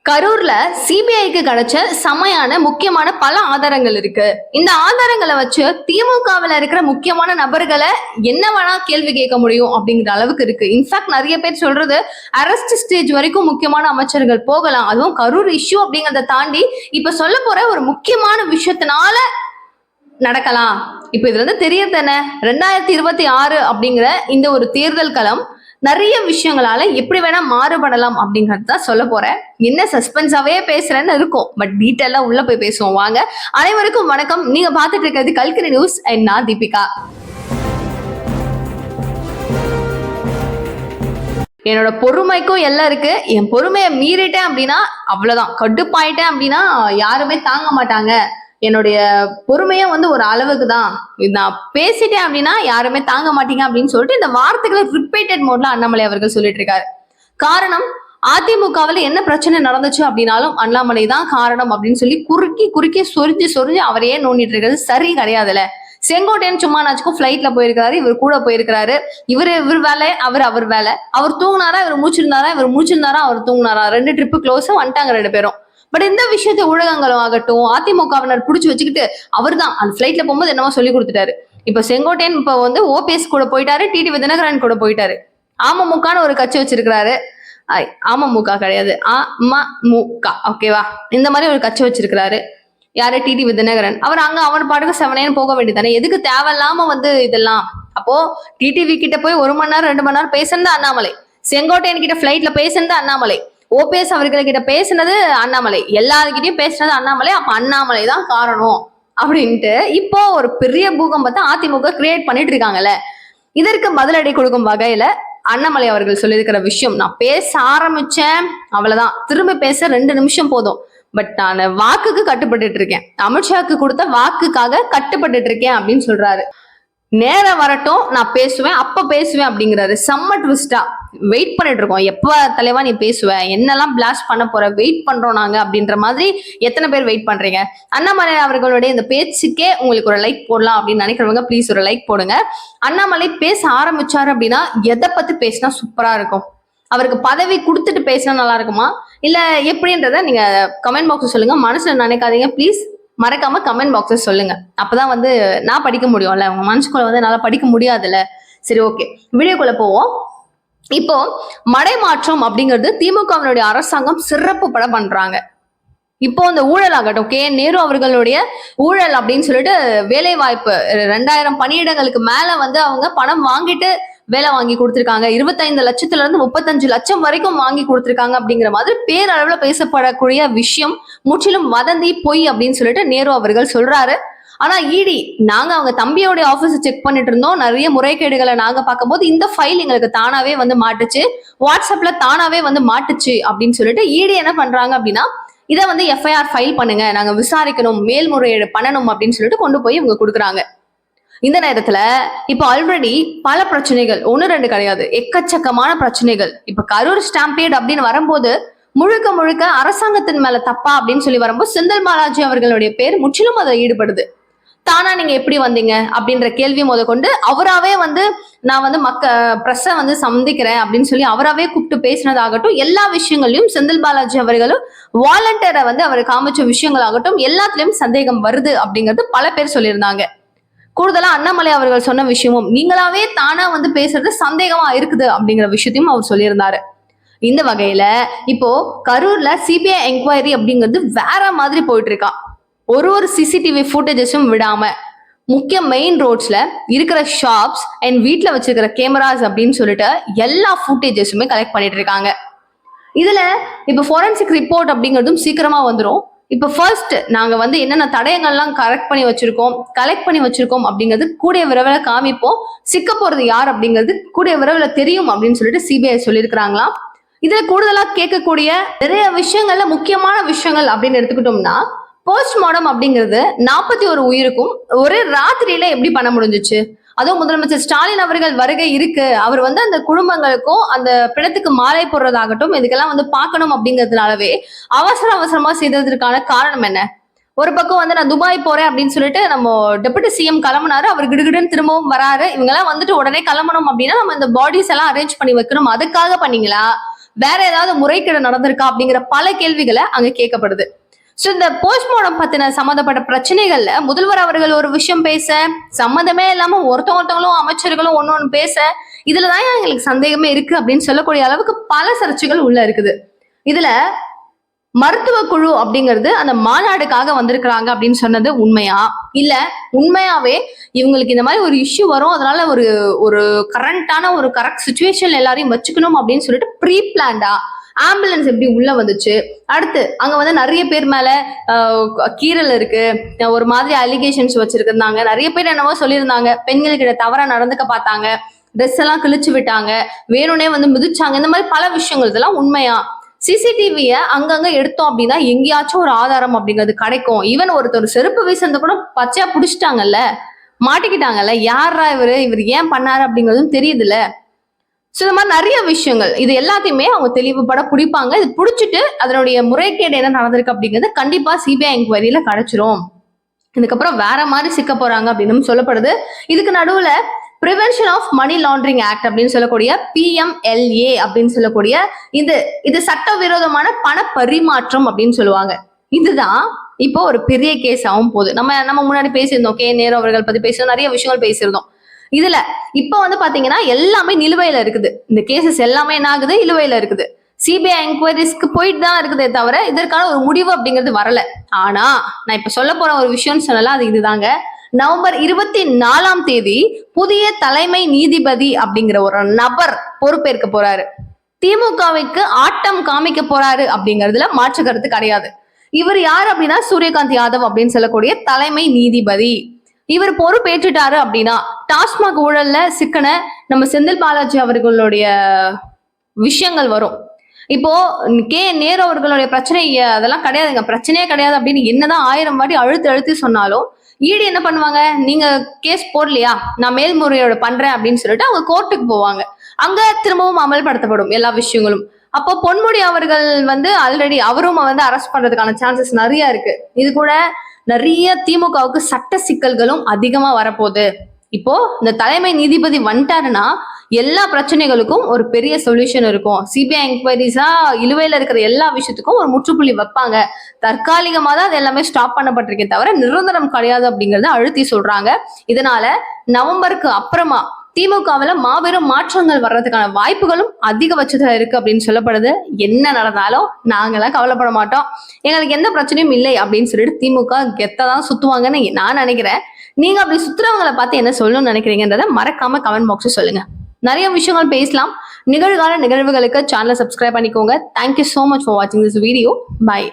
கரூர்ல சிபிஐக்கு கிடைச்ச செமையான முக்கியமான பல ஆதாரங்கள் இருக்கு. இந்த ஆதாரங்களை வச்சு திமுகவில் இருக்கிற முக்கியமான நபர்களை என்ன வேணா கேள்வி கேட்க முடியும் அப்படிங்கிற அளவுக்கு இருக்கு. இன்ஃபேக்ட் நிறைய பேர் சொல்றது அரெஸ்ட் ஸ்டேஜ் வரைக்கும் முக்கியமான அமைச்சர்கள் போகலாம். அதுவும் கரூர் இஷ்யூ அப்படிங்கறத தாண்டி இப்ப சொல்ல போற ஒரு முக்கியமான விஷயத்தினால நடக்கலாம். இப்ப இதுல இருந்து தெரியறது என்ன, 2026 அப்படிங்கிற இந்த ஒரு தேர்தல் களம் நிறைய விஷயங்களால எப்படி வேணா மாறுபடலாம் அப்படிங்கறது தான் சொல்ல போறேன். என்ன சஸ்பென்ஸாவே பேசுறேன்னு இருக்கும், பட் டீட்டெயிலா உள்ள போய் பேசுவோம் வாங்க. அனைவருக்கும் வணக்கம். நீங்க பாத்துட்டு இருக்கிறது கல்கரி நியூஸ். நான் தீபிகா. என்னோட பொறுமைக்கும் எல்லாம் இருக்கு. என் பொறுமையை மீறிட்டேன் அப்படின்னா அவ்வளவுதான், கடுப்பாயிட்டேன் அப்படின்னா யாருமே தாங்க மாட்டாங்க. என்னுடைய பொறுமையும் ஒரு அளவுக்கு தான், நான் பேசிட்டேன் அப்படின்னா யாருமே தாங்க மாட்டீங்க அப்படின்னு சொல்லிட்டு இந்த வார்த்தைகளை ரிப்பீட்டட் மோட்ல அண்ணாமலை அவர்கள் சொல்லிட்டு இருக்காரு. காரணம், அதிமுகவில் என்ன பிரச்சனை நடந்துச்சு அப்படின்னாலும் அண்ணாமலை தான் காரணம் அப்படின்னு சொல்லி குறுக்கி சொரிஞ்சு அவரையே நோண்டிட்டு இருக்கிறது சரி கிடையாதுல. செங்கோட்டையன் சும்மா நாச்சுக்கும் ஃபிளைட்ல போயிருக்காரு, இவர் கூட போயிருக்காரு. இவர் வேலை, அவர் வேலை. அவர் தூங்கினாரா, இவர் மூச்சிருந்தாரா, அவர் தூங்கினாரா, 2 ட்ரிப்பு க்ளோஸா வந்துட்டாங்க 2 பேரும். பட் இந்த விஷயத்தை ஊடகங்களும் ஆகட்டும், அதிமுகவினர் புடிச்சு வச்சுக்கிட்டு அவர் தான் அந்த ஃபிளைட்ல போகும்போது என்னவோ சொல்லி கொடுத்துட்டாரு. இப்ப செங்கோட்டையன் இப்ப ஓபிஎஸ் கூட போயிட்டாரு, டிடிவி தினகரன் கூட போயிட்டாரு. அமமுகன்னு ஒரு கட்சி வச்சிருக்கிறாரு. அமமுக கிடையாது, அமமுக, ஓகேவா? இந்த மாதிரி ஒரு கட்சி வச்சிருக்கிறாரு. யாரு? டிடிவி தினகரன். அவர் அங்க அவர் பாட்டுக்கு 7 போக வேண்டியதானே, எதுக்கு தேவையில்லாம இதெல்லாம்? அப்போ டிடிவி கிட்ட போய் 1 மணி நேரம் 2 மணி நேரம் பேசுனது அண்ணாமலை, செங்கோட்டையன் கிட்ட ஃபிளைட்ல பேசுனது அண்ணாமலை, ஓபிஎஸ் அவர்கிட்ட பேசினது அண்ணாமலை, எல்லாருக்கிட்டையும் பேசினது அண்ணாமலை. அப்ப அண்ணாமலை தான் காரணம் அப்படின்ட்டு இப்போ ஒரு பெரிய பூகம்பத்தை அதிமுக கிரியேட் பண்ணிட்டு இருக்காங்கல்ல. இதற்கு பதிலடி கொடுக்கும் வகையில அண்ணாமலை அவர்கள் சொல்லியிருக்கிற விஷயம், நான் பேச ஆரம்பிச்சேன் அவ்வளவுதான், திரும்ப பேச 2 நிமிஷம் போதும், பட் நான் வாக்குக்கு கட்டுப்பட்டு இருக்கேன், அமித்ஷாக்கு கொடுத்த வாக்குக்காக கட்டுப்பட்டு இருக்கேன் அப்படின்னு சொல்றாரு. நேரம் வரட்டும், நான் பேசுவேன், அப்ப பேசுவேன் அப்படிங்கிறாரு. செம்ம ட்விஸ்டா வெயிட் பண்ணிட்டு இருக்கோம். எப்ப தலைவா நீ பேசுவ, என்னெல்லாம் பிளாஸ்ட் பண்ண போற, வெயிட் பண்றோம் நாங்க அப்படின்ற மாதிரி எத்தனை பேர் வெயிட் பண்றீங்க? அண்ணாமலை அவர்களுடைய இந்த பேச்சுக்கே உங்களுக்கு ஒரு லைக் போடலாம் அப்படின்னு நினைக்கிறவங்க ப்ளீஸ் ஒரு லைக் போடுங்க. அண்ணாமலை பேச ஆரம்பிச்சாரு அப்படின்னா எதை பத்தி பேசினா சூப்பரா இருக்கும்? அவருக்கு பதவி கொடுத்துட்டு பேசினா நல்லா இருக்குமா, இல்ல எப்படின்றத நீங்க கமெண்ட் பாக்ஸ் சொல்லுங்க. மனசுல நினைக்காதீங்க ப்ளீஸ், மறக்காம கமெண்ட் பாக்ஸஸ் சொல்லுங்க. அப்பதான் நான் படிக்க முடியும்ல, உங்க மனசுக்குள்ள என்னால படிக்க முடியாதுல்ல. சரி, ஓகே, வீடியோக்குள்ள போவோம். இப்போ மடைமாற்றம் அப்படிங்கிறது திமுகவினுடைய அரசாங்கம் சிறப்பு பட பண்றாங்க. இப்போ இந்த ஊழல் ஆகட்டும், கே நேரு அவர்களுடைய ஊழல் அப்படின்னு சொல்லிட்டு வேலை வாய்ப்பு 2000 பணியிடங்களுக்கு மேல அவங்க பணம் வாங்கிட்டு வேலை வாங்கி கொடுத்திருக்காங்க. 25 லட்சத்துல இருந்து 35 லட்சம் வரைக்கும் வாங்கி கொடுத்திருக்காங்க அப்படிங்கிற மாதிரி பேரளவுல பேசப்படக்கூடிய விஷயம் முற்றிலும் வதந்தி, பொய் அப்படின்னு சொல்லிட்டு நேரு அவர்கள் சொல்றாரு. ஆனா இடி நாங்க அவங்க தம்பியோட ஆபீஸ் செக் பண்ணிட்டு இருந்தோம், நிறைய முறைகேடுகளை நாங்க பார்க்கும்போது இந்த ஃபைல் எங்களுக்கு தானாவே மாட்டுச்சு, வாட்ஸ்அப்ல தானாவே மாட்டுச்சு அப்படின்னு சொல்லிட்டு இடி என்ன பண்றாங்க அப்படின்னா, இதை எஃப்ஐஆர் ஃபைல் பண்ணுங்க, நாங்க விசாரிக்கணும், மேல்முறையீடு பண்ணணும் அப்படின்னு சொல்லிட்டு கொண்டு போய் இவங்க கொடுக்குறாங்க. இந்த நேரத்துல இப்ப ஆல்ரெடி பல பிரச்சனைகள், 1 2 கிடையாது, எக்கச்சக்கமான பிரச்சனைகள். இப்ப கரூர் ஸ்டாம்பேட் அப்படின்னு வரும்போது முழுக்க அரசாங்கத்தின் மேல தப்பா அப்படின்னு சொல்லி வரும்போது செந்தில் பாலாஜி அவர்களுடைய பேர் முற்றிலும் அதை ஈடுபடுது. தானா நீங்க எப்படி வந்தீங்க அப்படின்ற கேள்வி கொண்டு அவராவே நான் பிரஸ்ஸை சந்திக்கிறேன் அப்படின்னு சொல்லி அவராவே கூப்பிட்டு பேசினதாகட்டும், எல்லா விஷயங்களையும் செந்தில் பாலாஜி அவர்களும் வாலண்டியரை அவர் காமிச்ச விஷயங்களாகட்டும் எல்லாத்துலயும் சந்தேகம் வருது அப்படிங்கிறது பல பேர் சொல்லியிருந்தாங்க. கூடுதலா அண்ணாமலை அவர்கள் சொன்ன விஷயமும் நீங்களாவே தானா பேசுறது சந்தேகமா இருக்குது அப்படிங்கிற விஷயத்தையும் அவர் சொல்லியிருந்தாரு. இந்த வகையில இப்போ கரூர்ல சிபிஐ என்கொயரி அப்படிங்கிறது வேற மாதிரி போயிட்டு இருக்கா. ஒரு சிசிடிவி ஃபுட்டேஜஸும் விடாம முக்கிய மெயின் ரோட்ஸ்ல இருக்கிற ஷாப்ஸ் அண்ட் வீட்டுல வச்சிருக்கிற கேமராஸ் அப்படின்னு சொல்லிட்டு எல்லா ஃபுட்டேஜஸுமே கலெக்ட் பண்ணிட்டு இருக்காங்க. இதுல இப்ப ஃபாரன்சிக் ரிப்போர்ட் அப்படிங்கிறதும் சீக்கிரமா வந்துடும். இப்ப ஃபர்ஸ்ட் நாங்க என்னென்ன தடயங்கள்லாம் கலெக்ட் பண்ணி வச்சிருக்கோம் அப்படிங்கிறது கூடிய விரைவில் காமிப்போம். சிக்க போறது யார் அப்படிங்கிறது கூடிய விரைவில் தெரியும் அப்படின்னு சொல்லிட்டு சிபிஐ சொல்லியிருக்கிறாங்களாம். இதுல கூடுதலா கேட்கக்கூடிய நிறைய விஷயங்கள்ல முக்கியமான விஷயங்கள் அப்படின்னு எடுத்துக்கிட்டோம்னா, போஸ்ட்மார்டம் அப்படிங்கிறது 41 உயிருக்கும் ஒரே ராத்திரியில எப்படி பண்ண முடிஞ்சிச்சு? அதுவும் முதலமைச்சர் ஸ்டாலின் அவர்கள் வருகை இருக்கு, அவர் அந்த குடும்பங்களுக்கும் அந்த பிணத்துக்கு மாலை போடுறதாகட்டும் இதுக்கெல்லாம் பார்க்கணும் அப்படிங்கிறதுனாலவே அவசரமா செய்ததற்கான காரணம் என்ன? ஒரு பக்கம் நான் துபாய் போறேன் அப்படின்னு சொல்லிட்டு நம்ம டெபுட்டி சிஎம் கிளம்புனாரு, அவர் கிடுகிடுன்னு திரும்பவும் வராரு. இவங்க எல்லாம் உடனே கிளம்பணும் அப்படின்னா நம்ம இந்த பாடிஸ் எல்லாம் அரேஞ்ச் பண்ணி வைக்கணும், அதுக்காக பண்ணீங்களா? வேற ஏதாவது முறைகேடு நடந்திருக்கா அப்படிங்கிற பல கேள்விகளை அங்க கேட்கப்படுது. சோ இந்த போஸ்ட்மார்டம் பத்தின சம்பந்தப்பட்ட பிரச்சனைகள்ல முதல்வர் அவர்கள் ஒரு விஷயம் பேச, சம்மந்தமே இல்லாம ஒருத்தவங்களும் அமைச்சர்களும் ஒன்னு பேச, இதுலதான் எங்களுக்கு சந்தேகமே இருக்கு அப்படின்னு சொல்லக்கூடிய அளவுக்கு பல சர்ச்சைகள் உள்ள இருக்குது. இதுல மருத்துவ குழு அப்படிங்கிறது அந்த மாநாடுக்காக வந்திருக்கிறாங்க அப்படின்னு சொன்னது உண்மையா, இல்ல உண்மையாவே இவங்களுக்கு இந்த மாதிரி ஒரு இஷ்யூ வரும், அதனால ஒரு ஒரு கரண்டான ஒரு கரெக்ட் சுச்சுவேஷன் எல்லாரையும் வச்சுக்கணும் அப்படின்னு சொல்லிட்டு ப்ரீ பிளான்டா ஆம்புலன்ஸ் எப்படி உள்ள வந்துச்சு, அடுத்து அங்க வந்து நிறைய பேர் மேல கீரல் இருக்கு, ஒரு மாதிரி அலிகேஷன்ஸ் வச்சிருந்தாங்க, நிறைய பேர் என்னவோ சொல்லியிருந்தாங்க, பெண்களுக்கிட்ட தவறா நடந்துக்க பார்த்தாங்க, ட்ரெஸ் எல்லாம் கிழிச்சு விட்டாங்க, வேணும்னே வந்து மிதிச்சாங்க, இந்த மாதிரி பல விஷயங்கள் இதெல்லாம் உண்மையா? சிசிடிவிய அங்கங்க எடுத்தோம் அப்படின்னா எங்கேயாச்சும் ஒரு ஆதாரம் அப்படிங்கிறது கிடைக்கும். ஈவன் ஒருத்தர் செருப்பு வீசுறத கூட பச்சையா புடிச்சிட்டாங்கல்ல, மாட்டிக்கிட்டாங்கல்ல, யாரா இவர் ஏன் பண்ணாரு அப்படிங்கிறதும் தெரியுதுல்ல. சோ இந்த மாதிரி நிறைய விஷயங்கள், இது எல்லாத்தையுமே அவங்க தெளிவுபட பிடிப்பாங்க. இது பிடிச்சிட்டு அதனுடைய முறைகேடு என்ன நடந்திருக்கு அப்படிங்கிறது கண்டிப்பா சிபிஐ என்கொயரியில கிடைச்சிரும். இதுக்கப்புறம் வேற மாதிரி சிக்க போறாங்க அப்படின்னு சொல்லப்படுது. இதுக்கு நடுவுல prevention of money laundering act அப்படின்னு சொல்லக்கூடிய PMLA அப்படின்னு சொல்லக்கூடிய இது சட்டவிரோதமான பண பரிமாற்றம் அப்படின்னு சொல்லுவாங்க. இதுதான் இப்போ ஒரு பெரிய கேஸ் ஆகும் போது. நம்ம முன்னாடி பேசியிருந்தோம், கே நேரு அவர்கள் பத்தி பேசியிருந்தோம், நிறைய விஷயங்கள் பேசியிருந்தோம். இதுல இப்ப வந்து பாத்தீங்கன்னா எல்லாமே நிலுவையில இருக்குது. இந்த கேசஸ் எல்லாமே என்ன ஆகுது, நிலுவையில இருக்குது. சிபிஐ என்கொயரிஸ்க்கு போயிட்டு தான் இருக்குதே தவிர இதற்கான ஒரு முடிவு அப்படிங்கிறது வரல. ஆனா நான் இப்ப சொல்ல போற ஒரு விஷயம்னு சொல்லலாம், அது இதுதாங்க. நவம்பர் 24 புதிய தலைமை நீதிபதி அப்படிங்கிற ஒரு நபர் பொறுப்பேற்க போறாரு. திமுகவுக்கு ஆட்டம் காமிக்க போறாரு அப்படிங்கிறதுல மாற்று கருத்து கிடையாது. இவர் யார் அப்படின்னா சூரியகாந்த் யாதவ் அப்படின்னு சொல்லக்கூடிய தலைமை நீதிபதி. இவர் பொறுப்பேற்றுட்டாரு அப்படின்னா டாஸ்மாக் ஊழல்ல சிக்கன நம்ம செந்தில் பாலாஜி அவர்களுடைய விஷயங்கள் வரும். இப்போ கே நேரு அவர்களுடைய பிரச்சனை அதெல்லாம் கிடையாதுங்க, பிரச்சனையே கிடையாது அப்படின்னு என்னதான் 1000 வாட்டி அழுத்தி சொன்னாலும் ஈடு என்ன பண்ணுவாங்க, நீங்க கேஸ் போடலையா, நான் மேல்முறையோட பண்றேன் அப்படின்னு சொல்லிட்டு அவங்க கோர்ட்டுக்கு போவாங்க. அங்க திரும்பவும் அமல்படுத்தப்படும் எல்லா விஷயங்களும். அப்போ பொன்முடி அவர்கள் வந்து ஆல்ரெடி அவரும் வந்து அரெஸ்ட் பண்றதுக்கான சான்சஸ் நிறைய இருக்கு. இது கூட நிறைய திமுகவுக்கு சட்ட சிக்கல்களும் அதிகமா வரப்போகுது. இப்போ இந்த தலைமை நீதிபதி வந்துட்டாருன்னா எல்லா பிரச்சனைகளுக்கும் ஒரு பெரிய சொல்யூஷன் இருக்கும். சிபிஐ என்கொயரிஸா இழுவையில இருக்கிற எல்லா விஷயத்துக்கும் ஒரு முற்றுப்புள்ளி வைப்பாங்க. தற்காலிகமா தான் அது எல்லாமே ஸ்டாப் பண்ணப்பட்டிருக்கே தவிர நிரந்தரம் கிடையாது அப்படிங்கறத அழுத்தி சொல்றாங்க. இதனால நவம்பருக்கு அப்புறமா திமுகவுல மாபெரும் மாற்றங்கள் வர்றதுக்கான வாய்ப்புகளும் அதிகபட்சத்துல இருக்கு அப்படின்னு சொல்லப்படுது. என்ன நடந்தாலும் நாங்கெல்லாம் கவலைப்பட மாட்டோம், எங்களுக்கு எந்த பிரச்சனையும் இல்லை அப்படின்னு சொல்லிட்டு திமுக கெத்ததான் சுத்துவாங்கன்னு நான் நினைக்கிறேன். நீங்க அப்படி சுத்துறவங்களை பார்த்து என்ன சொல்லணும்னு நினைக்கிறீங்கன்றத மறக்காம கமெண்ட் பாக்ஸ் சொல்லுங்க. நிறைய விஷயங்கள் பேசலாம். நிகழ்கால நிகழ்வுகளுக்கு சேனலை சப்ஸ்கிரைப் பண்ணிக்கோங்க. Thank you so much for watching this video. Bye.